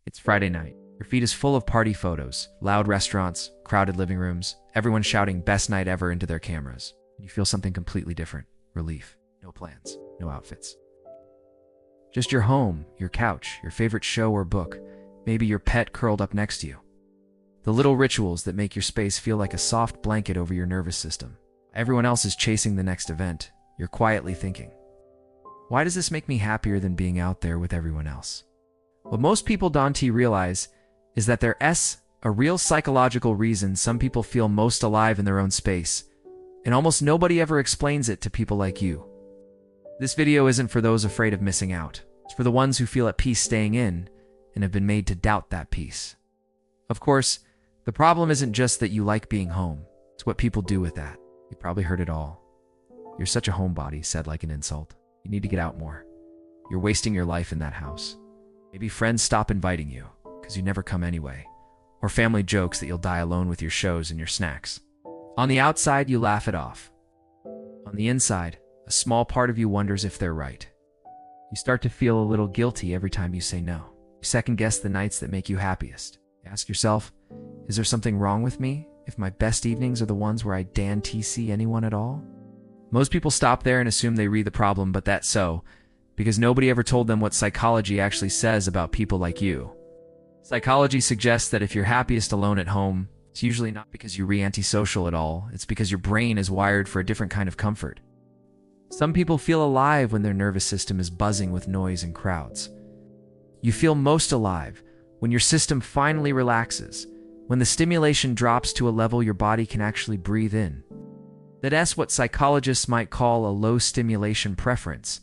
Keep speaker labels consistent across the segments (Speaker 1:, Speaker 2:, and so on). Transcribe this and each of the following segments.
Speaker 1: It's Friday night. Your feed is full of party photos, loud restaurants, crowded living rooms, everyone shouting best night ever into their cameras. You feel something completely different. Relief. No plans. No outfits. Just your home, your couch, your favorite show or book, maybe your pet curled up next to you. The little rituals that make your space feel like a soft blanket over your nervous system. Everyone else is chasing the next event. You're quietly thinking, why does this make me happier than being out there with everyone else? What most people don't realize is that there's a real psychological reason some people feel most alive in their own space, and almost nobody ever explains it to people like you. This video isn't for those afraid of missing out. It's for the ones who feel at peace staying in and have been made to doubt that peace. Of course, the problem isn't just that you like being home. It's what people do with that. You probably heard it all. You're such a homebody, said like an insult. You need to get out more. You're wasting your life in that house. Maybe friends stop inviting you because you never come anyway. Or family jokes that you'll die alone with your shows and your snacks. On the outside, you laugh it off. On the inside, a small part of you wonders if they're right. You start to feel a little guilty every time you say no. You second-guess the nights that make you happiest. You ask yourself, is there something wrong with me if my best evenings are the ones where I don't see anyone at all? Most people stop there and assume they read the problem, but that's so, because nobody ever told them what psychology actually says about people like you. Psychology suggests that if you're happiest alone at home, it's usually not because you're antisocial at all, it's because your brain is wired for a different kind of comfort. Some people feel alive when their nervous system is buzzing with noise and crowds. You feel most alive when your system finally relaxes, when the stimulation drops to a level your body can actually breathe in. That's what psychologists might call a low stimulation preference.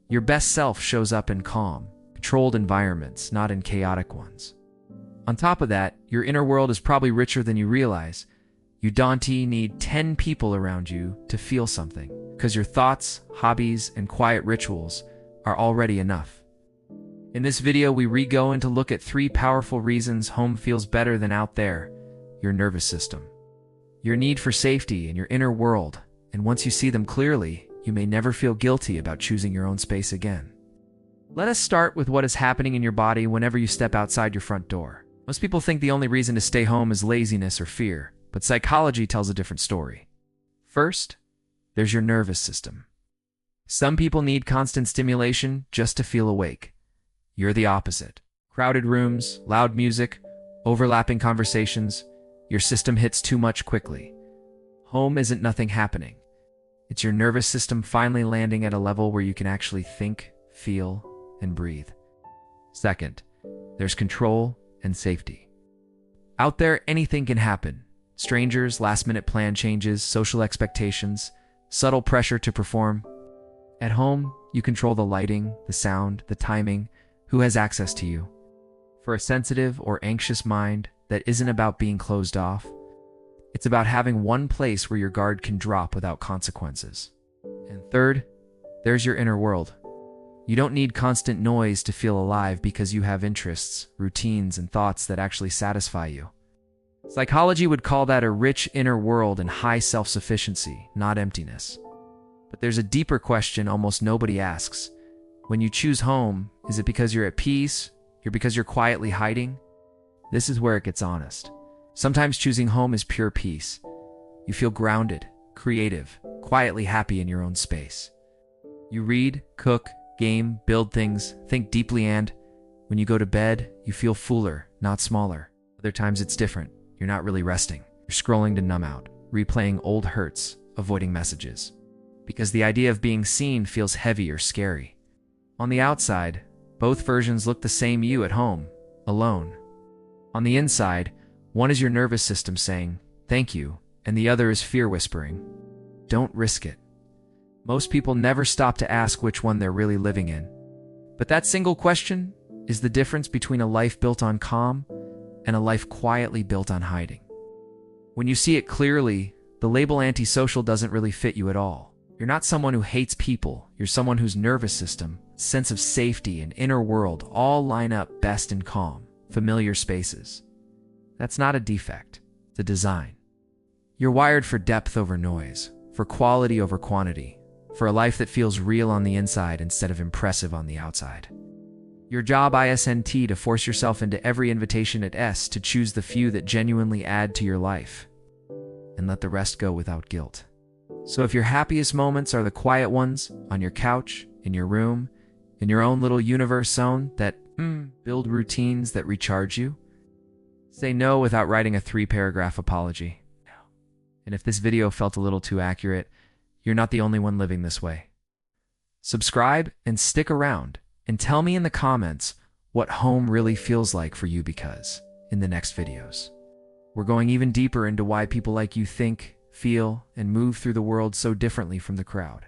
Speaker 1: Your best self shows up in calm, controlled environments, not in chaotic ones. On top of that, your inner world is probably richer than you realize. You don't need 10 people around you to feel something, because your thoughts, hobbies, and quiet rituals are already enough. In this video, we go into look at 3 powerful reasons home feels better than out there. Your nervous system, your need for safety, and your inner world. And once you see them clearly, you may never feel guilty about choosing your own space again. Let us start with what is happening in your body whenever you step outside your front door. Most people think the only reason to stay home is laziness or fear, but psychology tells a different story. First, there's your nervous system. Some people need constant stimulation just to feel awake. You're the opposite. Crowded rooms, loud music, overlapping conversations, your system hits too much quickly. Home isn't nothing happening. It's your nervous system finally landing at a level where you can actually think, feel, and breathe. Second, there's control and safety. Out there, anything can happen. Strangers, last-minute plan changes, social expectations, subtle pressure to perform. At home, you control the lighting, the sound, the timing, who has access to you. For a sensitive or anxious mind, that isn't about being closed off. It's about having one place where your guard can drop without consequences. And third, there's your inner world. You don't need constant noise to feel alive because you have interests, routines, and thoughts that actually satisfy you. Psychology would call that a rich inner world and high self-sufficiency, not emptiness. But there's a deeper question almost nobody asks. When you choose home, is it because you're at peace? Because you're quietly hiding? This is where it gets honest. Sometimes choosing home is pure peace. You feel grounded, creative, quietly happy in your own space. You read, cook, game, build things, think deeply, and when you go to bed, you feel fuller, not smaller. Other times it's different. You're not really resting. You're scrolling to numb out, replaying old hurts, avoiding messages. Because the idea of being seen feels heavy or scary. On the outside, both versions look the same you at home, alone. On the inside, one is your nervous system saying, thank you, and the other is fear whispering, don't risk it. Most people never stop to ask which one they're really living in. But that single question is the difference between a life built on calm and a life quietly built on hiding. When you see it clearly, the label antisocial doesn't really fit you at all. You're not someone who hates people. You're someone whose nervous system, sense of safety, and inner world all line up best in calm, familiar spaces. That's not a defect. It's a design. You're wired for depth over noise, for quality over quantity, for a life that feels real on the inside instead of impressive on the outside. Your job isn't to force yourself into every invitation at S, to choose the few that genuinely add to your life and let the rest go without guilt. So if your happiest moments are the quiet ones, on your couch, in your room, in your own little universe zone that build routines that recharge you, say no without writing a 3-paragraph apology. And if this video felt a little too accurate, you're not the only one living this way. Subscribe and stick around and tell me in the comments what home really feels like for you, because in the next videos, we're going even deeper into why people like you think, feel, and move through the world so differently from the crowd.